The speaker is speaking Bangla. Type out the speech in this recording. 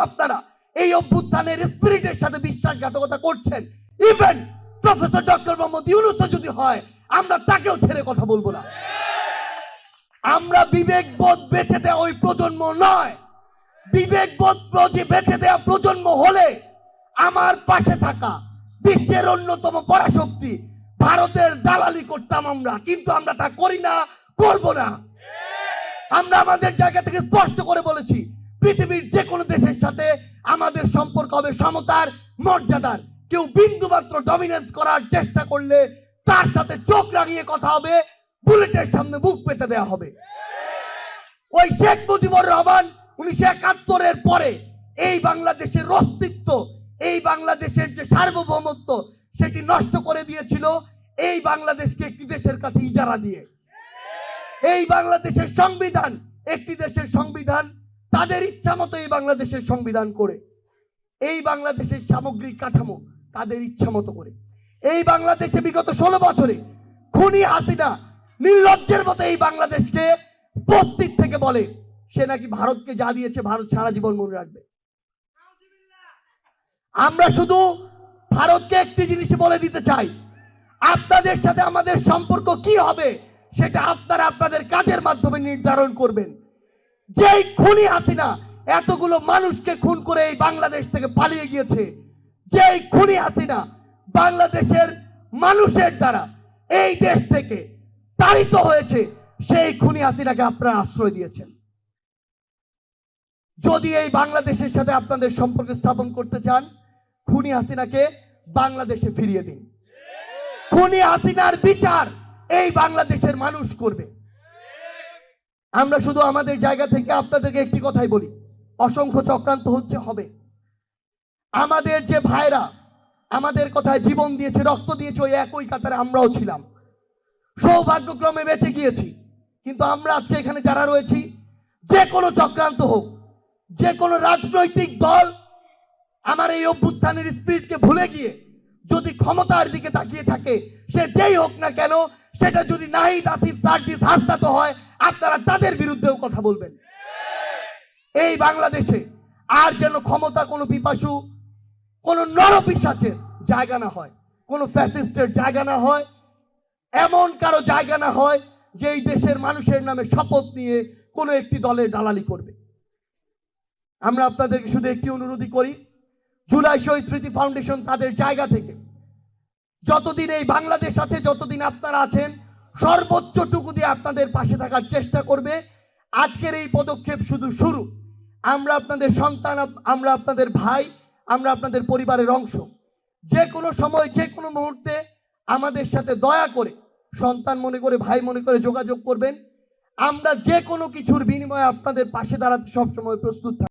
আপনারা এই অভ্যুত্থানের স্পিরিটের সাথে বিশ্বাসঘাতকতা করছেন। Even professor doctor Mohammad Yunus যদি হয়, আমরা তাকেও ছেড়ে কথা বলবো না। আমরা বিবেকবোধ বেঁচে দেওয়া ওই প্রজন্ম নয়। বিবেকবোধ বেঁচে দেওয়া প্রজন্ম হলে আমার পাশে থাকা বিশ্বের অন্যতম পরাশক্তি ভারতের দালালি করতাম আমরা, কিন্তু আমরা তা করি না, করব না। আমরা আমাদের জায়গা থেকে স্পষ্ট করে বলেছি, পৃথিবীর যে কোনো দেশের সাথে আমাদের সম্পর্ক হবে সমতার, মর্যাদার। কেউ বিন্দুমাত্র ডমিনেন্স করার চেষ্টা করলে তার সাথে চোখ রাঙিয়ে কথা হবে, বুলেটের সামনে বুক পেতে দেওয়া হবে। ওই শেখ মুজিবুর রহমান 1971-এর পরে এই বাংলাদেশের অস্তিত্ব, এই বাংলাদেশের যে সার্বভৌমত্ব, সেটি নষ্ট করে দিয়েছিল এই বাংলাদেশকে একটি দেশের কাছে ইজারা দিয়ে। এই বাংলাদেশের সংবিধান একটি দেশের সংবিধান, তাদের ইচ্ছা মতো এই বাংলাদেশের সংবিধান করে, এই বাংলাদেশের সামগ্রিক কাঠামো তাদের ইচ্ছা মতো করে। এই বাংলাদেশে বিগত 16 বছরে খুনি হাসিনা নির্লজ্জের মতো এই বাংলাদেশকে উপস্থিত থেকে বলে সে নাকি ভারতকে যা দিয়েছে ভারত সারা জীবন মনে রাখবে। আমরা শুধু ভারতকে একটি জিনিস বলে দিতে চাই, আপনাদের সাথে আমাদের সম্পর্ক কি হবে সেটা আপনারা আপনাদের কাজের মাধ্যমে নির্ধারণ করবেন। যেই খুনি হাসিনা এতগুলো মানুষকে খুন করে এই বাংলাদেশ থেকে পালিয়ে গিয়েছে, যেই খুনি হাসিনা বাংলাদেশের মানুষের দ্বারা এই দেশ থেকে তাড়িত হয়েছে, সেই খুনি হাসিনাকে আপনারা আশ্রয় দিয়েছেন। যদি এই বাংলাদেশের সাথে আপনাদের সম্পর্ক স্থাপন করতে চান, খুনি হাসিনাকে বাংলাদেশে ফিরিয়ে দিন। খুনি হাসিনার বিচার এই বাংলাদেশের মানুষ করবে। আমরা শুধু আমাদের জায়গা থেকে আপনাদেরকে একটি কথাই বলি, অসংখ্য চক্রান্ত হবে। আমাদের যে ভাইরা আমাদের কথায় জীবন দিয়েছে, রক্ত দিয়েছে, ওই একই কাতারে আমরাও ছিলাম। সৌভাগ্যক্রমে বেঁচে গিয়েছি, কিন্তু আমরা আজকে এখানে যারা রয়েছি, যে কোনো চক্রান্ত হোক, যে কোনো রাজনৈতিক দল আমার এই অভ্যুত্থানের স্পিরিটকে ভুলে গিয়ে যদি ক্ষমতার দিকে তাকিয়ে থাকে, সে যেই হোক না কেন, সেটা যদি নাহিদ, আসিফ, সার্জিস, হাসনাত হয়, আপনারা তাদের বিরুদ্ধেও কথা বলবেন। এই বাংলাদেশে আর যেন ক্ষমতা কোনো পিপাসু, কোনো নরপিশাচের জায়গা না হয়, কোনো ফ্যাসিস্টের জায়গা না হয়, এমন কারো জায়গা না হয় যে এই দেশের মানুষের নামে শপথ নিয়ে কোনো একটি দলের দালালি করবে। আমরা আপনাদেরকে শুধু একটি অনুরোধই করি, জুলাই শহীদ স্মৃতি ফাউন্ডেশন তাদের জায়গা থেকে যতদিন এই বাংলাদেশ আছে, যতদিন আপনারা আছেন, সর্বোচ্চটুকু দিয়ে আপনাদের পাশে থাকার চেষ্টা করবে। আজকের এই পদক্ষেপ শুধু শুরু। আমরা আপনাদের সন্তান, আমরা আপনাদের ভাই, আমরা আপনাদের পরিবারের অংশ। যে কোনো সময়, যে কোনো মুহূর্তে আমাদের সাথে দয়া করে, সন্তান মনে করে, ভাই মনে করে যোগাযোগ করবেন। আমরা যে কোনো কিছুর বিনিময়ে আপনাদের পাশে দাঁড়াতে সবসময় প্রস্তুত থাকি।